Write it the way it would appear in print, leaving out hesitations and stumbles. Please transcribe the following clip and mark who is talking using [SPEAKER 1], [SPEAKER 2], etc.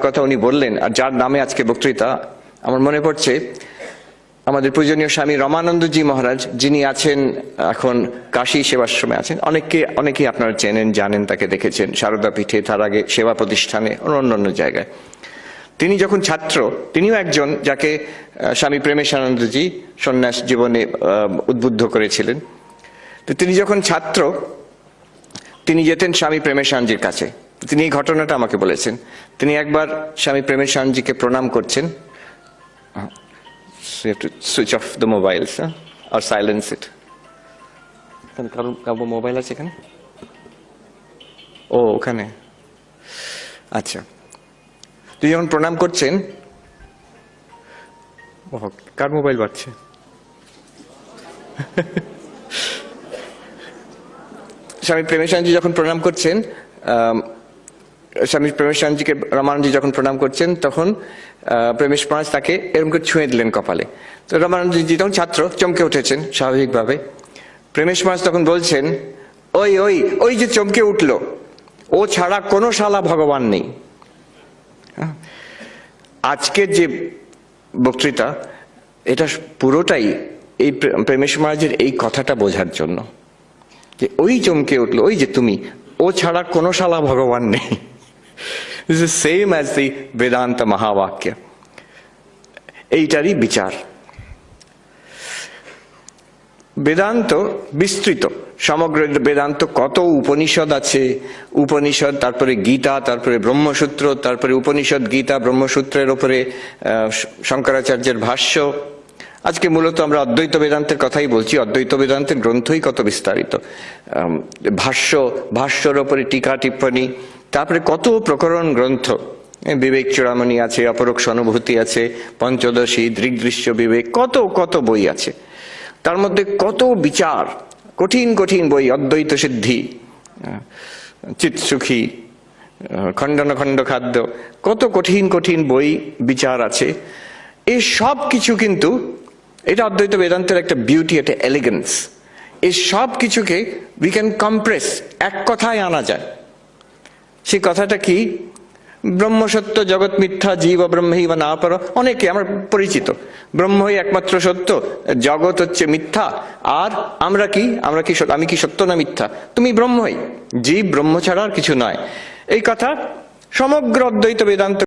[SPEAKER 1] কথা উনি বললেন আর যার নামে আজকে বক্তৃতা, আমার মনে পড়ছে আমাদের পূজনীয় স্বামী রমানন্দজি মহারাজ, যিনি আছেন এখন কাশী সেবাশ্রমে আছেন। অনেকেই আপনারা চেনেন, জানেন, তাকে দেখেছেন সারদা পীঠে, তার আগে সেবা প্রতিষ্ঠানে, অন্যান্য জায়গায়। তিনি যখন ছাত্র, তিনিও একজন যাকে স্বামী প্রেমেশানন্দজি সন্ন্যাস জীবনে উদ্বুদ্ধ করেছিলেন। তো তিনি যখন ছাত্র, তিনি যেতেন স্বামী প্রেমেশানন্দজির কাছে। তিনি এই ঘটনাটা আমাকে বলেছেন। তিনি একবার স্বামী প্রেমেশানন্দজিকে প্রণাম করছেন। So you have to switch off the mobiles, or silence it. কারো মোবাইল আছে এখানে? ও ওখানে, আচ্ছা। তুই যখন প্রণাম করছেন, কার মোবাইল বাজছে? স্বামী প্রেমেশানন্দজি যখন প্রণাম করছেন, স্বামী প্রেমেশানন্দজিকে রামানন্দজি যখন প্রণাম করছেন, তখন প্রেমেশ মহারাজ তাকে এরকম করে ছুঁয়ে দিলেন কপালে। তো রামানন্দজি তখন ছাত্র, চমকে উঠেছেন স্বাভাবিকভাবে। প্রেমেশ মহারাজ তখন বলছেন, ওই ওই ওই যে চমকে উঠলো, ও ছাড়া কোনো শালা ভগবান নেই। আজকের যে বক্তৃতা, এটা পুরোটাই এই প্রেমেশ মহারাজের এই কথাটা বোঝার জন্য, যে ওই চমকে উঠলো, ওই যে তুমি, ও ছাড়া কোনো শালা ভগবান নেই। This is same as the Vedanta Mahavakya. এইটারই বিচার। বেদান্ত বিস্তৃত, সমগ্র বেদান্ত কত উপনিষদ আছে, উপনিষদ, তারপরে গীতা, তারপরে ব্রহ্মসূত্র, তারপরে উপনিষদ, গীতা, ব্রহ্মসূত্রের ওপরে শঙ্করাচার্যের ভাষ্য। আজকে মূলত আমরা অদ্বৈত বেদান্তের কথাই বলছি। অদ্বৈত বেদান্তের গ্রন্থই কত বিস্তারিত, ভাষ্যর ওপরে টিকা টিপ্পণী, তারপরে কত প্রকরণ গ্রন্থ, বিবেক চূড়ামণি আছে, অপরোক্ষ অনুভূতি আছে, পঞ্চদশী, দৃগ্দৃশ্য বিবেক, কত কত বই আছে। তার মধ্যে কত বিচার, কঠিন কঠিন বই, অদ্বৈত সিদ্ধি, চিৎসুখী, খণ্ডন খণ্ড খাদ্য, কত কঠিন কঠিন বই বিচার আছে। এই সব কিছু কিন্তু, এটা অদ্বৈত বেদান্তের একটা বিউটি, একটা এলিগেন্স। এই সব কিছুকে উই ক্যান কম্প্রেস, এক কথায় আনা যায়। সেই কথাটা কি? ব্রহ্ম সত্য, জগৎ মিথ্যা, জীব ব্রহ্মৈব না পর। অনেকে আমরা পরিচিত, ব্রহ্মই একমাত্র সত্য, জগৎ হচ্ছে মিথ্যা, আর আমরা কি, আমি কি সত্য না মিথ্যা? তুমি ব্রহ্মই, জীব ব্রহ্ম ছাড়া আর কিছু নয়। এই কথা সমগ্র অদ্বৈত বেদান্ত